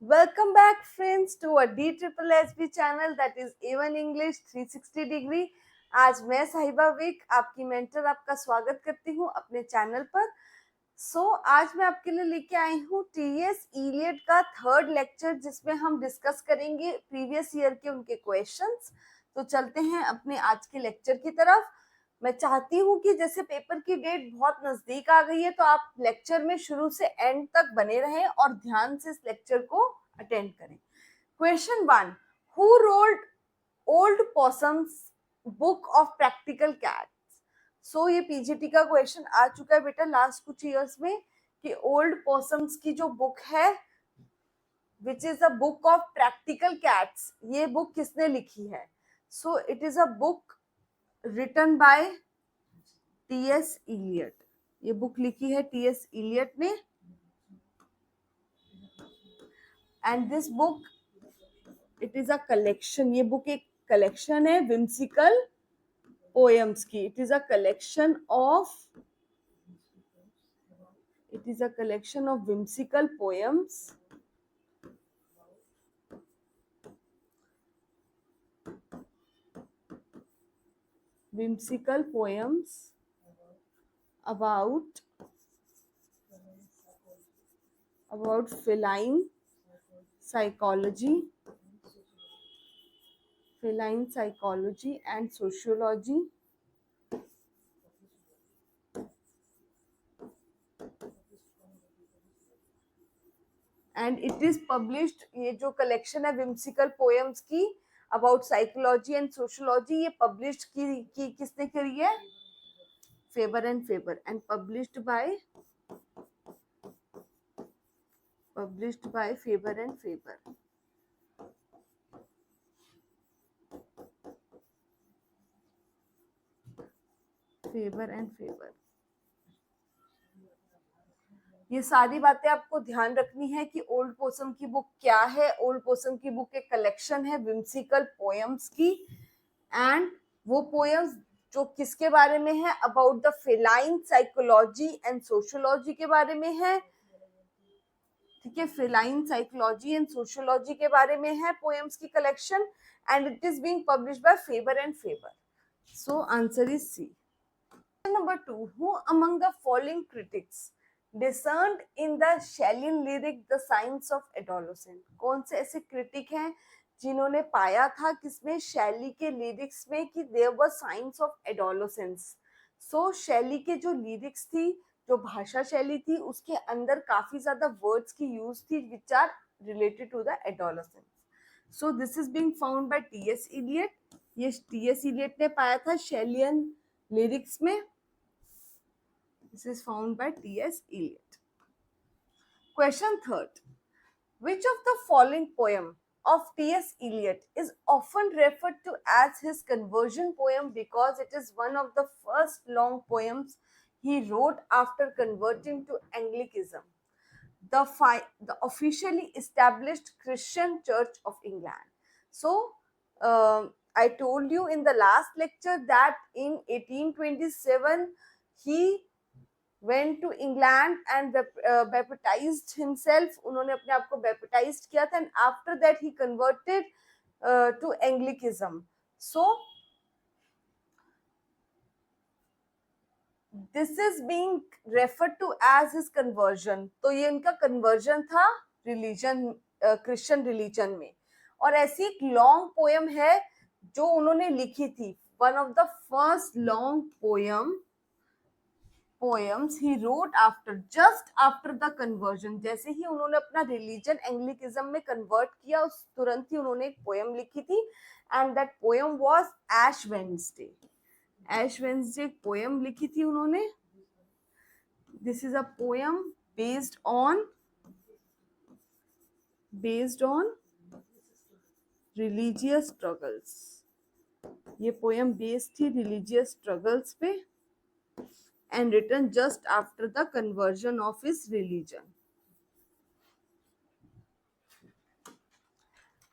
Welcome back, friends, to a DSSB channel that is A1 English 360 degree. आज मैं साहिबा Wick आपकी mentor आपका स्वागत करती हूँ अपने चैनल पर। आज मैं आपके लिए लेके आई हूँ टीएस इलियट का थर्ड लेक्चर, जिसमें हम डिस्कस करेंगे प्रीवियस ईयर के उनके क्वेश्चंस। तो चलते हैं अपने आज के लेक्चर की तरफ। मैं चाहती हूँ कि जैसे पेपर की डेट बहुत नजदीक आ गई है, तो आप लेक्चर में शुरू से एंड तक बने रहें और ध्यान से इस लेक्चर को अटेंड करें। Question 1, who wrote old possum's book of practical cats. ये पीजीटी का क्वेश्चन आ चुका है बेटा लास्ट कुछ ईयर्स में कि ओल्ड पॉसम्स की जो बुक है which is a book of practical cats, ये बुक किसने लिखी है? It is a book written by TS Eliot. ये बुक लिखी है टीएस इलियट ने, and this book it is a collection. ये बुक एक कलेक्शन है विम्सिकल पोएम्स की। It is a collection of whimsical poems about feline psychology and sociology. And it is published, ये जो collection है whimsical poems की about psychology and sociology, ये published की किसने करी है? Faber and Faber, and published by Faber and Faber. ये सारी बातें आपको ध्यान रखनी है कि ओल्ड पोसम की बुक क्या है। ओल्ड पोसम की बुक एक कलेक्शन है विम्सिकल पोएम्स की, एंड वो पोएम्स जो किसके बारे में है? About the feline psychology and sociology के बारे में है। ठीक है, फेलाइन साइकोलॉजी एंड सोशियोलॉजी के बारे में है पोएम्स की collection, and it is being published by Faber and Faber. So answer is C. Number 2, who among the following critics discerned in the Shelleyan lyric the signs of adolescence? कौन से ऐसे critic हैं जिन्होंने पाया था किसमें? शैली के लिरिक्स में कि there were signs of adolescence. शैली के जो लिरिक्स थी, जो भाषा शैली थी, उसके अंदर काफी ज्यादा वर्ड्स की यूज थी which are related to the adolescence. This is being found by T.S. Eliot. ये T.S. Eliot ने पाया था Shelleyan lyrics में. This is found by T.S. Eliot. Question 3. Which of the following poem of T.S. Eliot is often referred to as his conversion poem because it is one of the first long poems he wrote after converting to Anglicanism, the officially established Christian Church of England? I told you in the last lecture that in 1827 he went to England and baptized himself. उन्होंने अपने आप को baptized किया था, and after that he converted to Anglicanism. This is being referred to as his conversion. तो ये इनका conversion था religion, Christian religion में. और ऐसी एक long poem है जो उन्होंने लिखी थी, one of the first long poems he wrote just after the conversion. जैसे ही उन्होंने अपना religion एंग्लिकिज्म में convert किया, उस तुरंत ही उन्होंने एक poem लिखी थी, and that poem was Ash Wednesday. Ash Wednesday एक poem लिखी थी उन्होंने. This is a poem based on religious struggles. ये poem based थी religious struggles पे, and written just after the conversion of his religion.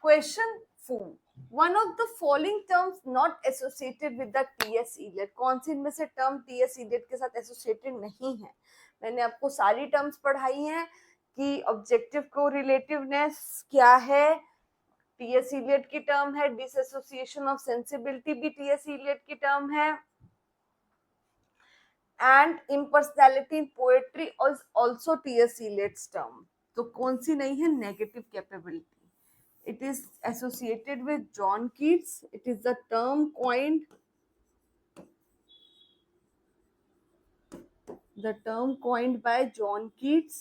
Question 4. One of the following terms not associated with the T.S. Eliot. कौन सी इनमें से term T.S. Eliot के साथ associated नहीं है? मैंने आपको सारी टर्म्स पढ़ाई हैं उसकी ऑब्जेक्टिव कोरिलेटिवनेस क्या है, टीएस इलियट की टर्म है। डिसएसोसिएशन ऑफ सेंसिबिलिटी भी टीएस इलियट की टर्म है। And impersonality in poetry is also TS Eliot's term. तो कौन सी नहीं है, negative capability. It is associated with John Keats. It is the term coined by John Keats.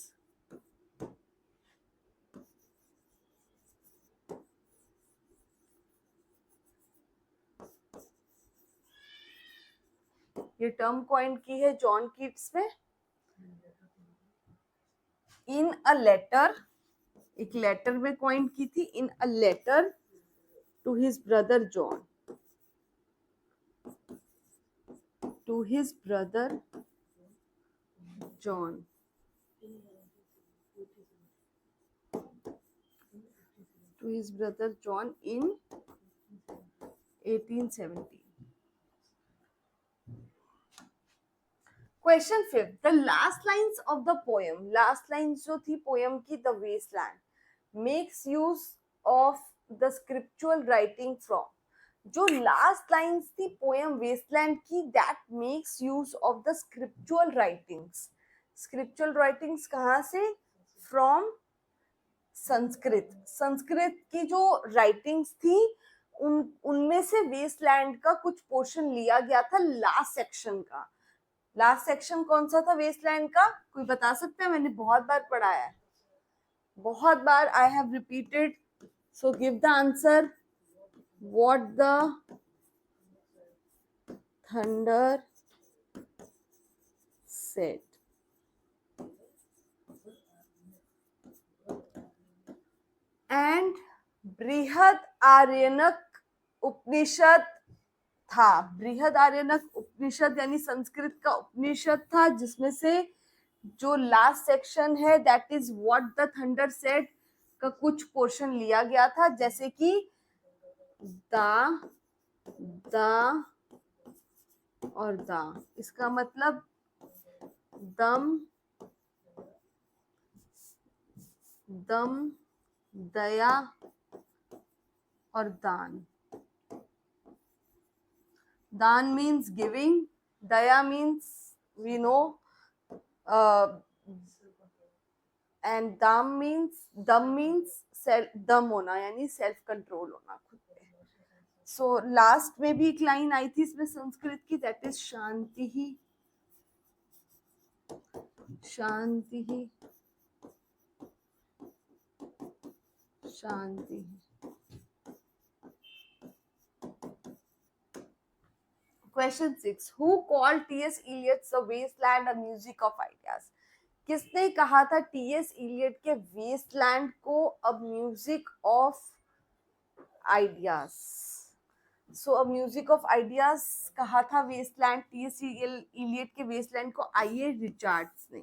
ये term coined की है जॉन कीट्स में। इन अ लेटर, एक लेटर में कॉइंड की थी। In a letter to his brother John, to his brother John, to his brother John in 1870। Question 5, the last lines of the poem, last lines जो थी poem की, the Wasteland, makes use of the scriptural writing from. जो last lines थी poem Wasteland की, that makes use of the scriptural writings. Scriptural writings कहाँ से, from Sanskrit. Sanskrit की जो राइटिंग्स थी उनमें से वेस्टलैंड का कुछ पोर्शन लिया गया था लास्ट सेक्शन का। लास्ट सेक्शन कौन सा था वेस्टलैंड का, कोई बता सकते हैं? मैंने बहुत बार पढ़ाया है, बहुत बार I have repeated, so give the answer. What the thunder said. And Brihad Aranyaka उपनिषद था। बृहद आर्यनक उपनिषद यानी संस्कृत का उपनिषद था, जिसमें से जो लास्ट सेक्शन है that is what the thunder said का कुछ पोर्शन लिया गया था, जैसे कि द और द, इसका मतलब दम, दम, दया और दान। दान मीन्स गिविंग, दया मीन्स वी नो, एंड दम मीन्स दम होना, यानी सेल्फ कंट्रोल होना खुद पे। सो लास्ट में भी एक लाइन आई थी इसमें संस्कृत की, दैट इज शांति ही, शांति ही, शांति ही। Question 6, who called TS Eliot's the Waste Land a music of ideas. किसने कहा था टीएस इलियट के वेस्टलैंड को a music of ideas. So a music of ideas कहा था वेस्टलैंड, टीएस इलियट के वेस्टलैंड को आईए रिचार्ड्स ने,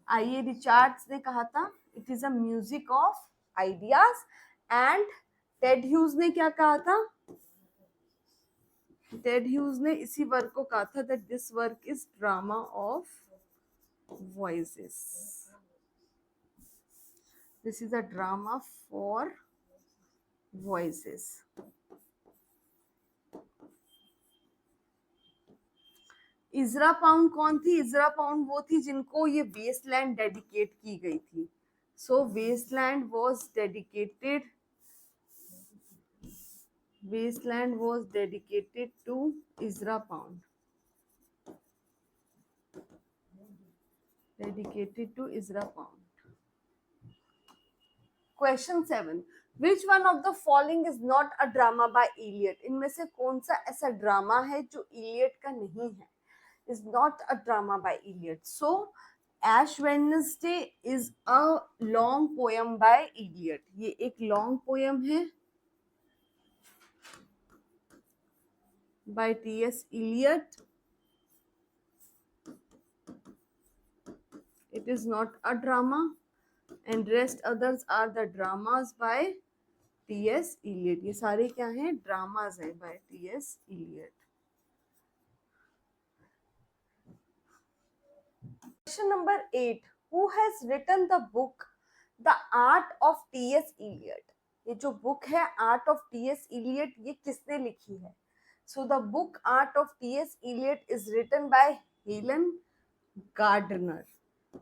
आईए रिचार्ड्स ने कहा था it is a music of ideas. And Ted Hughes ने क्या कहा था, टेड ह्यूज ने इसी वर्क को कहा था that this work is drama of voices, this is a drama for voices. Ezra Pound कौन थी? इजरा पाउंड वो थी जिनको ये वेस्टलैंड डेडिकेट की गई थी। So Wasteland was dedicated, Wasteland was dedicated to Ezra Pound. Dedicated to Ezra Pound. Question 7. Which one of the following is not a drama by Eliot? इनमें से कौन सा ऐसा ड्रामा है जो Eliot का नहीं है? Is not a drama by Eliot. So Ash Wednesday is a long poem by Eliot. ये एक long poem है by T.S. Eliot. It is not a drama, and rest others are the dramas by T.S. Eliot. ये सारे क्या हैं? Dramas हैं by T.S. Eliot. Question number 8. Who has written the book The Art of T.S. Eliot? ये जो book है Art of TS. Eliot, ये किसने लिखी है? So the book Art of TS. Eliot is written by Helen Gardner.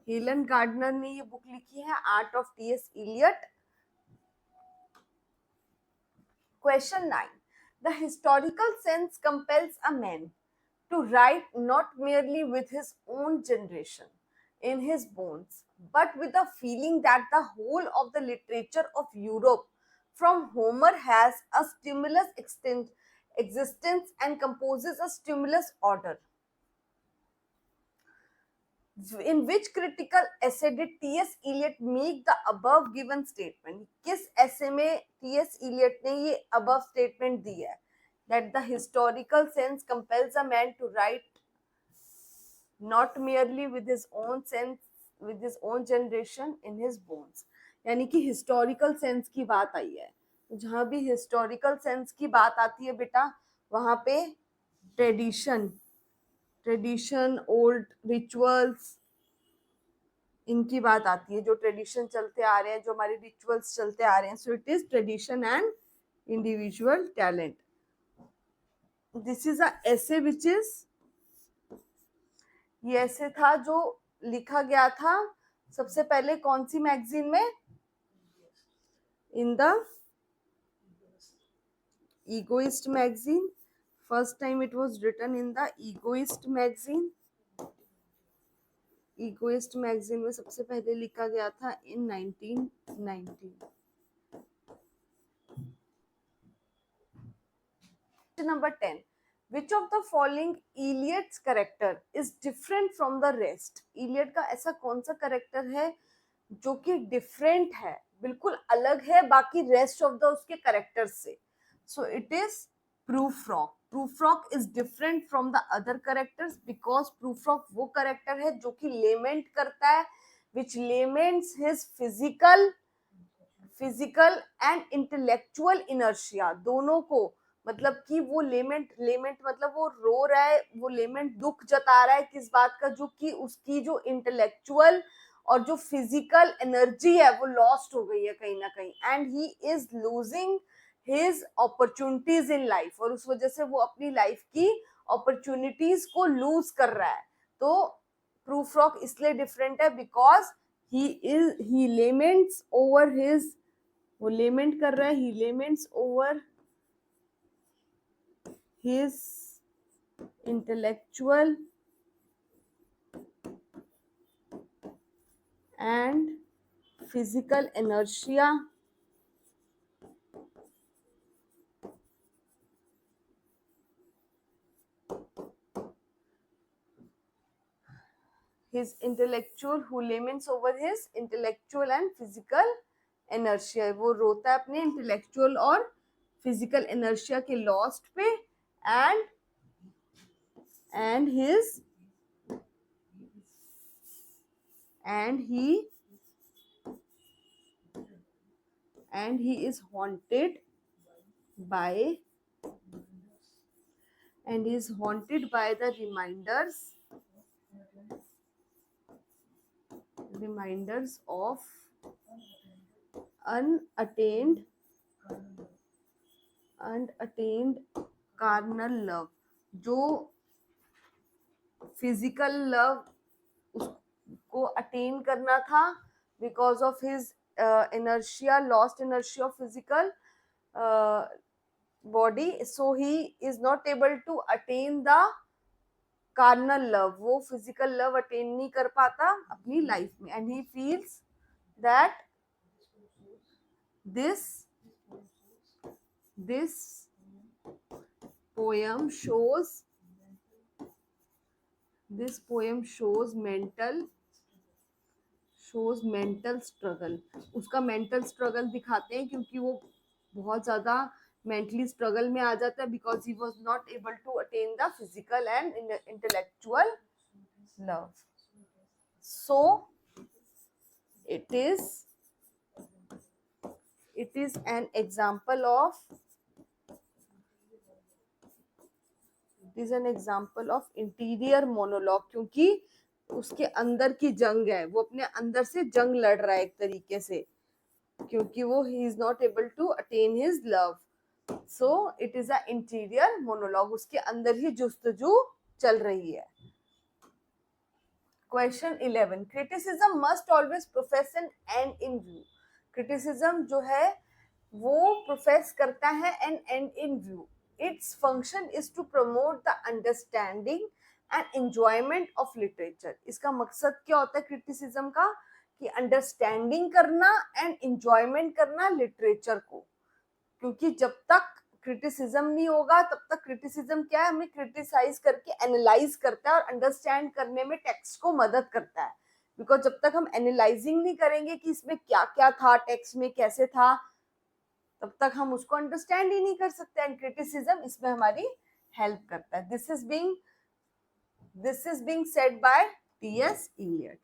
Helen Gardner ने ये book लिखी है Art of TS. Eliot. Question 9. The historical sense compels a man to write not merely with his own generation in his bones, but with the feeling that the whole of the literature of Europe from Homer has a stimulus existence and composes a stimulus order. In which critical essay did T.S. Eliot make the above given statement? किस essay में T.S. Eliot ने ये above statement दी है? That the historical sense compels a man to write not merely with his own sense, with his own generation in his bones. यानी कि historical sense की बात आई है. जहाँ भी historical sense की बात आती है बेटा, वहाँ पे ट्रेडिशन, ओल्ड रिचुअल्स, इनकी बात आती है. जो ट्रेडिशन चलते आ रहे हैं, जो हमारे रिचुअल्स चलते आ रहे हैं. सो it is tradition and individual talent. This is a essay which is, ये ऐसे था जो लिखा गया था सबसे पहले कौन सी मैगजीन में? In the Egoist magazine. First time it was written in the Egoist magazine. Egoist magazine में सबसे पहले लिखा गया था इन 1990. Number 10. Which of the following Eliot's character is different from the rest? Eliot का ऐसा कौन सा कैरेक्टर है जो कि डिफरेंट है, बिल्कुल अलग है बाकी रेस्ट ऑफ द उसके कैरेक्टर से? So it is Prufrock. Prufrock is different from the other characters because Prufrock वो कैरेक्टर है जो कि लेमेंट करता है, which laments his physical and intellectual inertia, दोनों को. मतलब कि वो लेमेंट मतलब वो रो रहा है, वो लेमेंट दुख जता रहा है किस बात का? जो कि उसकी जो इंटेलेक्चुअल और जो फिजिकल एनर्जी है वो लॉस्ट हो गई है कहीं ना कहीं, and he is losing his opportunities in life, और उस वजह से वो अपनी लाइफ की अपॉर्चुनिटीज को लूज कर रहा है. तो प्रूफ्रॉक इसलिए डिफरेंट है because he laments over his, वो लेमेंट कर रहा है, he laments over his intellectual and physical inertia, his intellectual, who laments over his intellectual and physical inertia. वो रोता है अपने intellectual और physical inertia के lost पे, and he is haunted by the reminders of unattained carnal love. जो physical love उसको attain करना था because of his inertia, lost inertia of physical body, so he is not able to attain the carnal love. वो physical love attain नहीं कर पाता अपनी life में, and he feels that this poem shows mental struggle. उसका mental struggle दिखाते हैं क्योंकि वो बहुत ज्यादा mentally struggle में आ जाता है because he was not able to attain the physical and intellectual love. So it is an example of interior monologue, क्योंकि उसके अंदर की जंग है, वो अपने अंदर से जंग लड़ रहा है एक तरीके से, क्योंकि वो he is not able to attain his love, so it is a interior monologue, उसके अंदर ही जुस्तजू चल रही है। Question 11, criticism must always profess an end in view. Criticism जो है वो प्रोफेस करता है an end in view. Its function is to promote the understanding and enjoyment of literature. इसका मकसद क्या होता है क्रिटिसिज्म का, कि अंडरस्टैंडिंग करना एंड एंजॉयमेंट करना लिटरेचर को, क्योंकि जब तक क्रिटिसिज्म नहीं होगा तब तक क्रिटिसिज्म क्या है, हमें क्रिटिसाइज करके एनालाइज करता है और अंडरस्टैंड करने में टेक्स्ट को मदद करता है। बिकॉज जब तक हम एनालाइजिंग नहीं करेंगे कि इसमें क्या क्या था, टेक्स्ट में कैसे था, तब तक हम उसको अंडरस्टैंड ही नहीं कर सकते। एंड क्रिटिसिज्म इसमें हमारी हेल्प करता है। This is being said by T.S.. Eliot.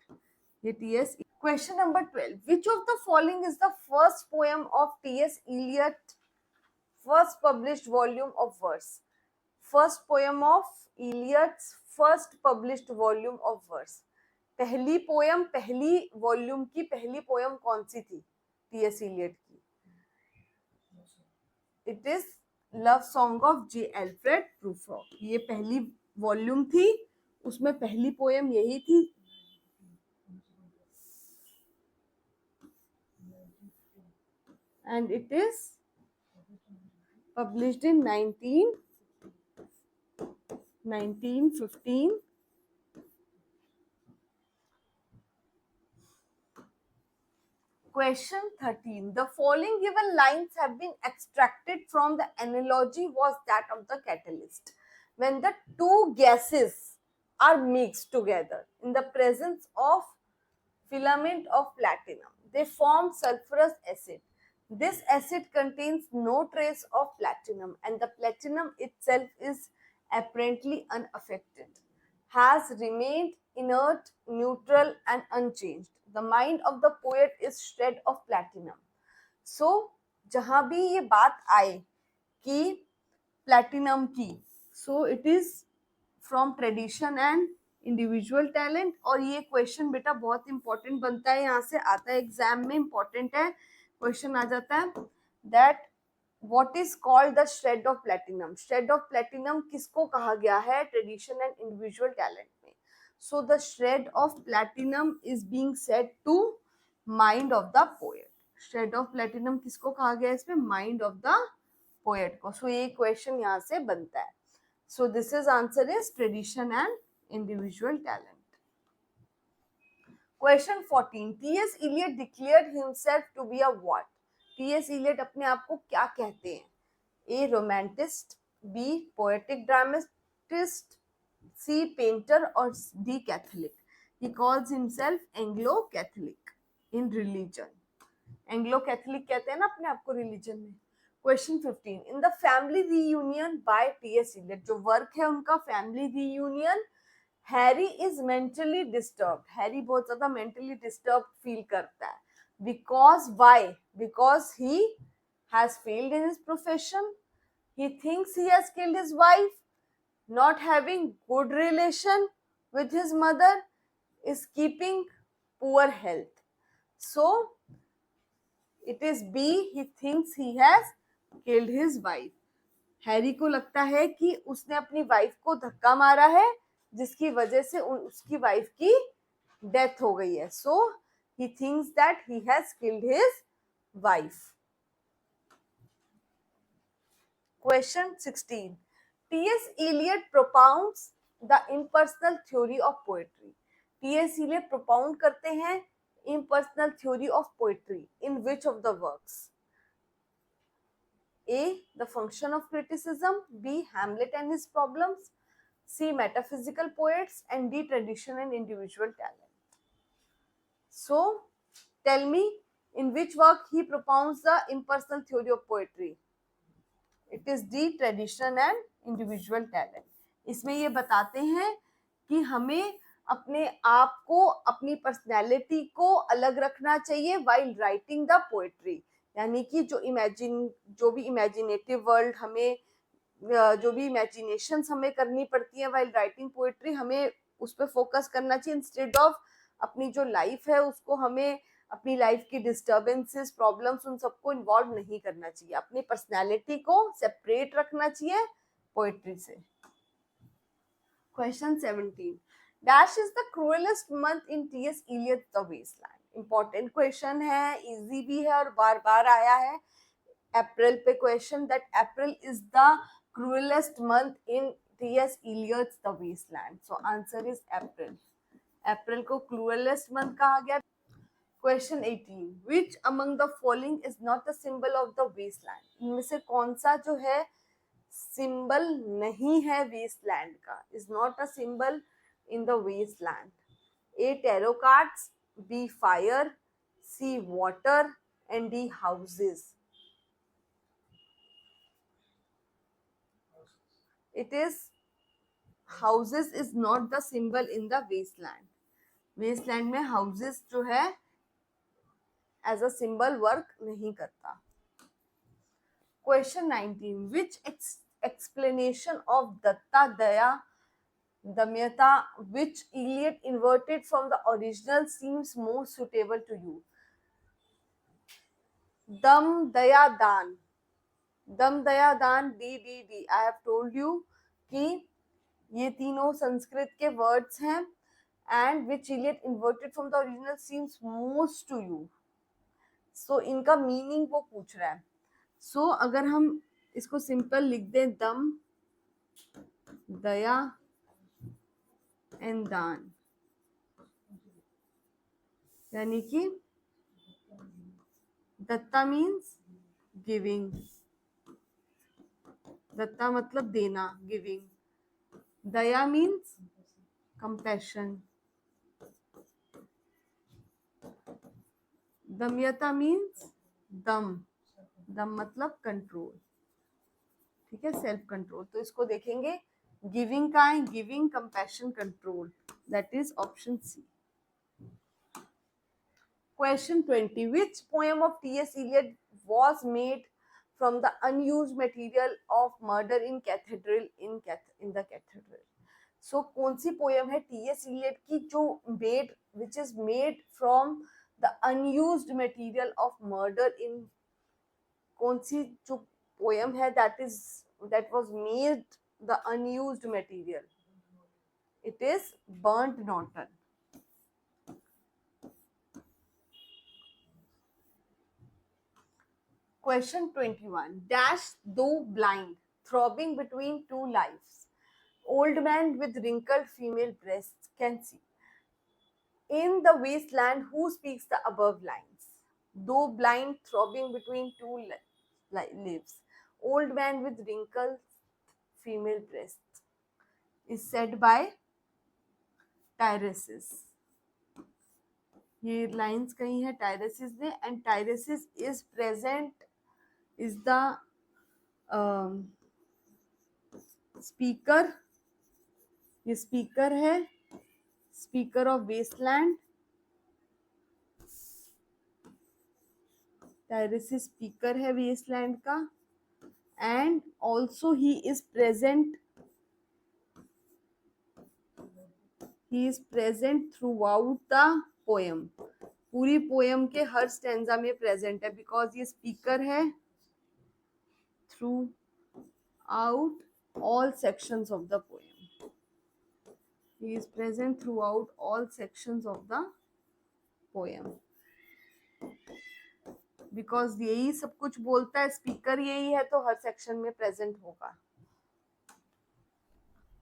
ये T S. Question number 12, which of the following is the first poem of T.S. Eliot first published volume of verse? First poem of Eliot's first published volume of verse. पहली poem, पहली volume की पहली poem कौन सी थी T.S.. Elliot की? It is love song of J. Alfred Prufrock. ये पहली volume थी, उसमें पहली पोयम यही थी। And it is published in 1915. Question 13. The following given lines have been extracted from the analogy was that of the catalyst. When the two gases are mixed together in the presence of filament of platinum, they form sulfurous acid. This acid contains no trace of platinum, and the platinum itself is apparently unaffected, has remained inert, neutral, and unchanged. The mind of the poet is shred of platinum. So, जहां भी ये बात आए कि platinum की, सो it is from tradition and individual talent. और ये question बेटा बहुत इंपॉर्टेंट बनता है, यहाँ से आता है एग्जाम में, इंपॉर्टेंट है, क्वेश्चन आ जाता है that what is called the shred of platinum. Shred of platinum किसको कहा गया है ट्रेडिशन एंड इंडिविजुअल टैलेंट में? So the shred of platinum is being said to mind of the poet. Shred of platinum किसको कहा गया है इसमें? माइंड ऑफ द पोएट को। सो ये क्वेश्चन यहाँ से बनता है। So this is answer is tradition and individual talent. Question 14, TS. Eliot declared himself to be a what? TS. Eliot अपने आप को क्या कहते हैं? A romantist, B poetic dramatist, C painter और D Catholic. He calls himself Anglo Catholic in religion. Anglo Catholic कहते हैं ना अपने आप को रिलीजन में। Question 15, in the Family Reunion by T.S.. Eliot, जो वर्क है उनका Family Reunion, Harry is mentally disturb. Harry बहुत ज्यादा मेंटली डिस्टर्ब फील करता है। Because why? Because he has failed in his profession, he thinks he has killed his wife, not having good relation with his mother, is keeping poor health. So it is B, he thinks he has killed his wife. Harry को लगता है कि उसने अपनी wife को धक्का मारा है, जिसकी वजह से उसकी वाइफ की डेथ हो गई है। सो he thinks that he has killed his wife. Question 16. T.S. Eliot propounds the impersonal theory of poetry. T.S. Eliot propound करते हैं impersonal theory of poetry in which of the works? A. The function of criticism, B. Hamlet and his problems, C. Metaphysical poets, and D. Tradition and individual talent. So, tell me in which work he propounds the impersonal theory of poetry? It is the tradition and individual talent. इसमें ये बताते हैं कि हमें अपने आप को, अपनी पर्सनैलिटी को अलग रखना चाहिए वाइल राइटिंग द पोएट्री। यानी कि जो भी इमेजिनेटिव वर्ल्ड हमें, जो भी इमेजिनेशंस हमें करनी पड़ती है वाइल राइटिंग पोएट्री, हमें उस पर फोकस करना चाहिए इंस्टेड ऑफ अपनी जो लाइफ है उसको हमें अपनी लाइफ की डिस्टर्बेंसेस प्रॉब्लम्स उन सबको इन्वॉल्व नहीं करना चाहिए, अपनी पर्सनैलिटी को सेपरेट रखना चाहिए पोएट्री से। Question 17, dash is the cruelest month in TS Eliot the Waste Land. Important question है, इजी भी है और बार बार आया है अप्रैल पे question, that April is the cruelest month in TS Eliot's the Waste Land. So answer is April. April को क्रूएलेस्ट मंथ कहा गया। Question 18, which among the following is not the symbol of the Waste Land. इनमें से कौन सा जो है symbol नहीं है वेस्टलैंड का, is not a symbol in the Waste Land. A tarot cards, B fire, C water and D houses. It is houses is not the symbol in the wasteland. Wasteland में houses जो है as a symbol work नहीं करता। Question 19, which explanation of Datta Daya Damyata which Iliad inverted from the original seems more suitable to you? Dam Daya Dan, दम दया दान, D D D. I have told you कि ये तीनों संस्कृत के words हैं and which Eliot inverted from the original seems most to you. So इनका meaning वो पूछ रहा है। सो अगर हम इसको सिंपल लिख दें, दम दया एंड दान, यानी कि दत्ता मीन्स गिविंग, दत्ता मतलब देना, गिविंग। दया मीन्स कंपैशन, दमयता मीन्स दम, दम मतलब कंट्रोल, ठीक है, सेल्फ कंट्रोल। तो इसको देखेंगे गिविंग का है, giving compassion control, that is option C. Question 20, which poem of T.S. Eliot was made from the unused material of Murder in Cathedral in the Cathedral? So कौन सी poem है T.S.. Elliot की जो made which is made from the unused material of Murder in, कौन सी जो poem है that was made the unused material? It is Burnt Norton. Question 21, dash though blind, throbbing between two lives, old man with wrinkled female breasts can see. In the wasteland, who speaks the above lines? Though blind, throbbing between two lives, old man with wrinkled female breasts is said by Tiresias. ये lines कहीं है Tiresias ने, and Tiresias is present, is the speaker, ये speaker है, speaker of Waste Land, Tiresias speaker है Waste Land का, and also he is present throughout the poem, पूरी poem के हर स्टेंजा में प्रेजेंट है, बिकॉज ये स्पीकर है throughout all sections of the poem. He is present throughout all sections of the poem. Because यही सब कुछ बोलता है, स्पीकर यही है, तो हर सेक्शन में प्रेजेंट होगा।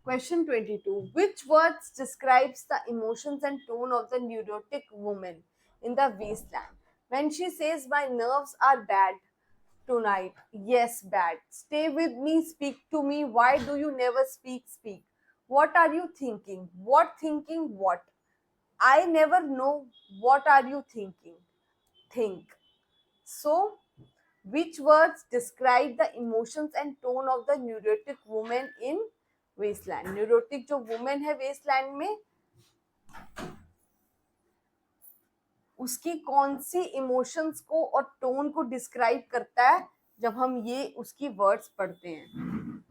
Question 22. Which words describes the emotions and tone of the neurotic woman in the wasteland when she says, "My nerves are bad tonight"? Yes, bad. Stay with me, speak to me. Why do you never speak? Speak. What are you thinking? What thinking? What? I never know. What are you thinking? Think. So, which words describe the emotions and tone of the neurotic woman in wasteland? Neurotic जो woman है wasteland में, उसकी कौन सी emotions को और tone को describe करता है जब हम ये उसकी वर्ड्स पढ़ते हैं?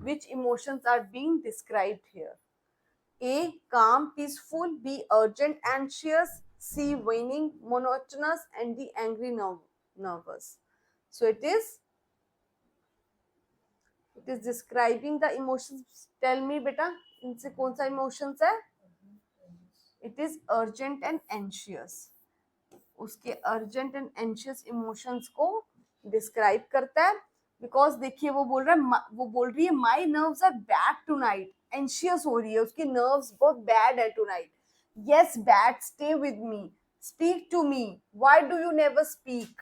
Which emotions are being described here? A, calm, peaceful. B, urgent, anxious. C, waning, monotonous. And D, angry, nervous. So it is describing the emotions. Tell me beta, इनसे कौन सा emotions है? It is urgent and anxious. उसके urgent and anxious emotions को describe करता है. Because देखिए वो बोल रही है my nerves are bad tonight. Anxious हो रही है, उसकी नर्व्स बहुत बैड है tonight. Yes bad, stay with me, speak to me, why do you never speak,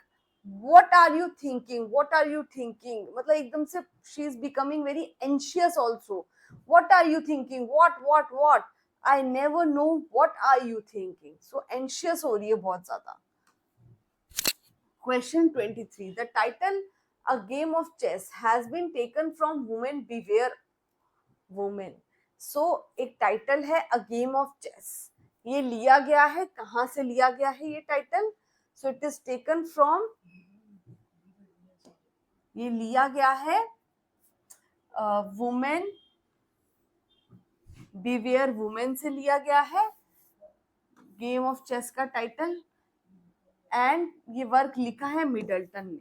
what are you thinking, what are you thinking. मतलब एकदम से she is becoming very anxious also. What are you thinking, what I never know what are you thinking. So anxious हो रही है बहुत ज्यादा. Question 23. The title A Game of Chess has been taken from Women Beware Women. So एक title है A Game of Chess. ये लिया गया है, कहाँ से लिया गया है ये title? So it is taken from, ये लिया गया है वुमेन बिवेयर वुमेन से लिया गया है गेम ऑफ चेस का टाइटल. एंड ये वर्क लिखा है मिडल्टन ने.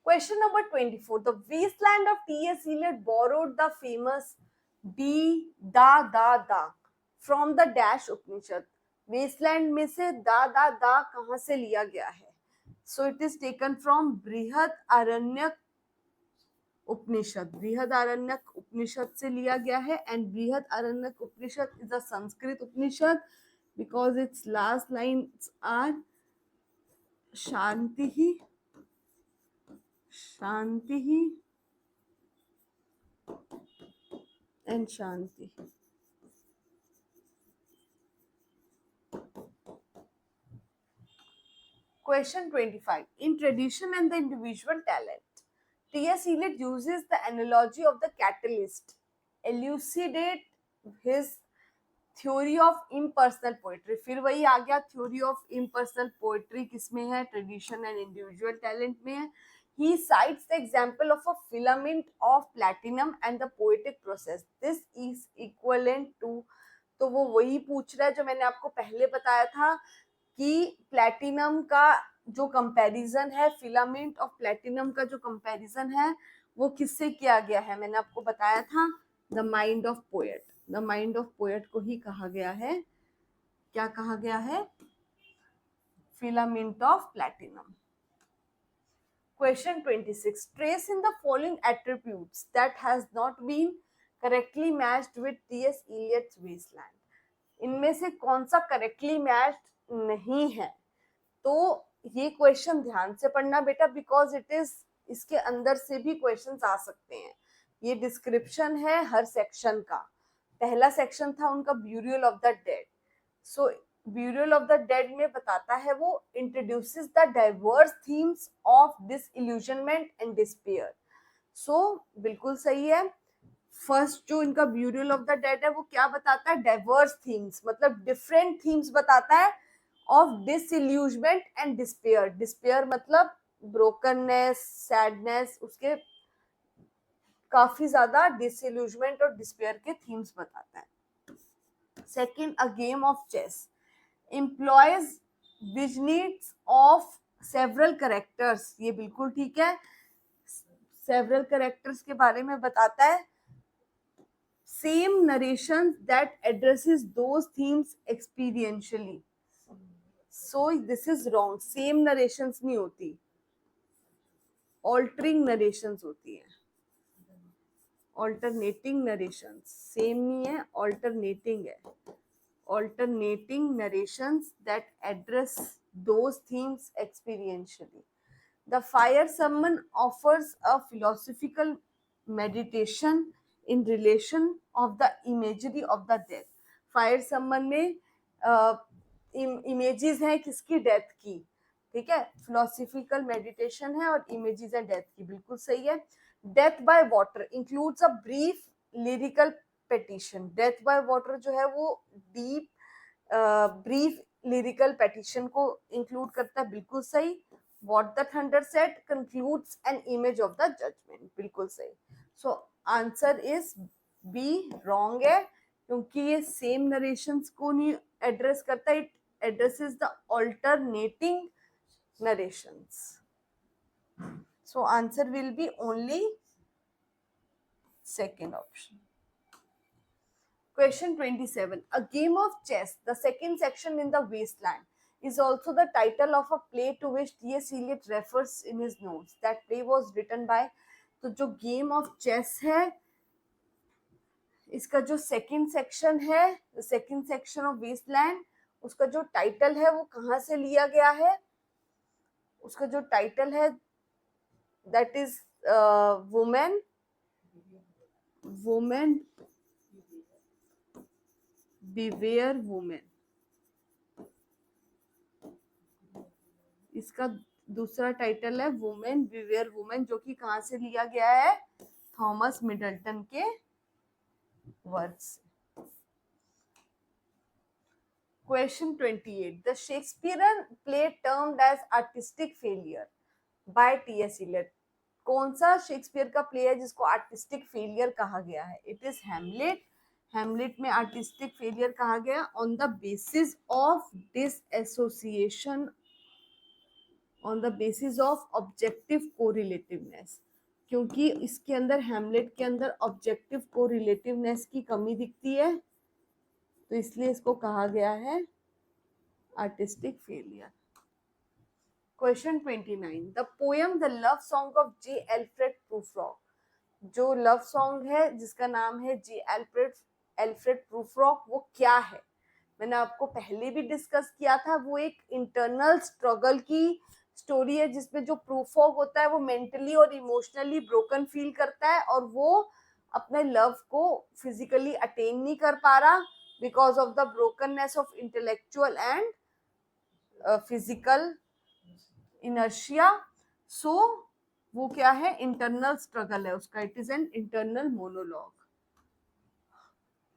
Question number 24. The wasteland of T.S. Eliot borrowed the famous D, Da from the Dash Upanishad. Wasteland में से Da कहाँ से लिया गया है? So it is taken from बृहद आरण्यक उपनिषद. बृहद आरण्यक उपनिषद से लिया गया है. And Brihad Aranyaka Upanishad is a Sanskrit Upanishad because its last lines are shanti ही and shanti. Question 25. In Tradition and the Individual Talent, T.S. Eliot uses the analogy of the catalyst elucidate his theory of impersonal poetry. फिर वही आ गया, theory of impersonal poetry किसमें है? Tradition and Individual Talent में है. He cites the example of a filament of platinum and the poetic process. This is equivalent to, तो वो वही पूछ रहा है जो मैंने आपको पहले बताया था कि प्लैटिनम का जो कंपैरिजन है, फिलामेंट ऑफ प्लैटिनम का जो कंपैरिजन है वो किससे किया गया है? मैंने आपको बताया था the mind of poet. The mind of poet को ही कहा गया है, क्या कहा गया है? Filament of platinum. Question 26. Trace in the following attributes that has not been correctly matched with T.S. Eliot's wasteland. इनमें से कौन सा करेक्टली मैच्ड नहीं है? तो ये क्वेश्चन ध्यान से पढ़ना बेटा, बिकॉज इट इज, इसके अंदर से भी क्वेश्चंस आ सकते हैं. ये डिस्क्रिप्शन है हर सेक्शन का. पहला सेक्शन था उनका burial of the dead. So burial of the dead में बताता है वो introduces the diverse themes of disillusionment and despair. So बिल्कुल सही है. फर्स्ट जो इनका ब्यूरियल ऑफ द डेड है वो क्या बताता है? डाइवर्स थीम्स, मतलब डिफरेंट थीम्स बताता है ऑफ डिसइल्यूजमेंट एंड डिस्पेयर. डिस्पेयर मतलब ब्रोकननेस, सैडनेस, उसके काफी ज्यादा डिसइल्यूजमेंट और डिस्पेयर के थीम्स बताता है. Second, a game of chess employs vignettes of several characters. ये बिल्कुल ठीक है. several characters के बारे में बताता है. same narration that addresses those themes experientially. So this is wrong. same narrations नहीं होती, altering narrations होती है. alternating narrations, same नहीं है, alternating है. alternating narrations that address those themes experientially. The Fire Sermon offers a philosophical meditation in relation of the imagery of the death. Fire Sermon में images हैं किसकी? Death की. ठीक है, फिलोसॉफिकल मेडिटेशन है और इमेजेस है डेथ की. बिल्कुल सही है. Death by water includes a brief lyrical petition. Death by water जो है वो डीप ब्रीफ लिरिकल पेटिशन को इंक्लूड करता है. बिल्कुल सही. what the thunder said concludes an image of the judgment. बिल्कुल सही. So answer is B wrong है, क्योंकि ये सेम नरेशंस को नहीं एड्रेस करता, it addresses the alternating narrations. So answer will be only second option. Question 27. A game of chess, the second section in the wasteland, is also the title of a play to which T.S. Eliot refers in his notes. That play was written by. तो जो game of chess है, इसका जो second section है, second section of Westland, उसका जो title है वो कहाँ से लिया गया है? उसका जो टाइटल है that is women beware women. इसका दूसरा टाइटल है वुमेन बिवेयर वुमेन, जो कि कहाँ से लिया गया है? थॉमस मिडल्टन के वर्क से. Question 28. The Shakespearean play termed as artistic failure by T.S. Eliot. कौन सा शेक्सपियर का प्ले है जिसको आर्टिस्टिक फेलियर कहा गया है? इट इज हेमलेट. हेमलेट में आर्टिस्टिक फेलियर कहा गया on the basis of dissociation, on the basis of objective correlativeness, क्योंकि इसके अंदर हेमलेट के अंदर ऑब्जेक्टिव कोरिलेटिवनेस की कमी दिखती है, तो इसलिए इसको कहा गया है artistic failure. Question 29. The poem the love song of J Alfred Prufrock, जो लव सॉन्ग है जिसका नाम है जे एल्फ्रेड प्रूफ्रॉक, वो क्या है? मैंने आपको पहले भी डिस्कस किया था. वो एक इंटरनल स्ट्रगल की स्टोरी है जिसमें जो प्रूफ्रॉक होता है वो मेंटली और इमोशनली ब्रोकन फील करता है और वो अपने लव को फिजिकली अटेन नहीं कर पा रहा because of the brokenness of intellectual and physical inertia. So वो क्या है? इंटरनल स्ट्रगल है उसका. It is an internal monologue.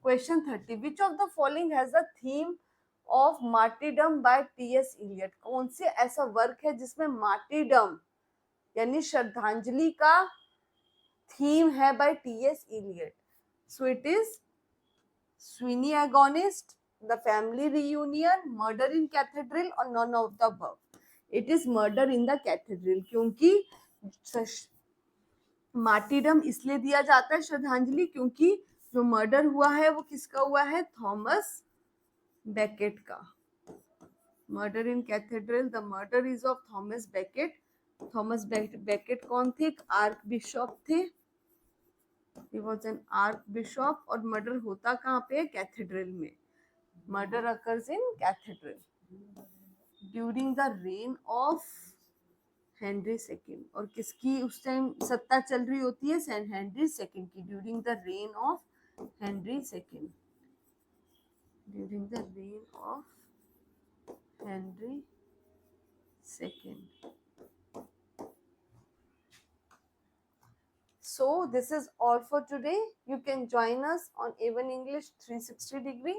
Question 30. Which of the following has the theme of martyrdom by T.S. Eliot? कौन से ऐसा वर्क है जिसमें martyrdom यानी श्रद्धांजलि का थीम है by T.S. Eliot? So it is Sweeney Agonist, The Family Reunion, Murder in Cathedral or none of the above. It is Murder in the Cathedral, क्योंकि मार्टीडम इसलिए दिया जाता है श्रद्धांजलि क्योंकि जो मर्डर हुआ है वो किसका हुआ है? थॉमस बेकेट का. Murder in cathedral, the murder is of Thomas Beckett. Thomas Beckett कौन थे? एक आर्क बिशप थे. He was an arc bishop. और मर्डर होता कहाँ पे? कैथेड्रल में. Murder occurs in cathedral during the rain of Henry second. और किसकी उस टाइम सत्ता चल रही होती है? सेंट हेनरी सेकेंड की. During the rain of Henry second. During the rain of Henry second. So this is all for today. You can join us on A1 English 360 degree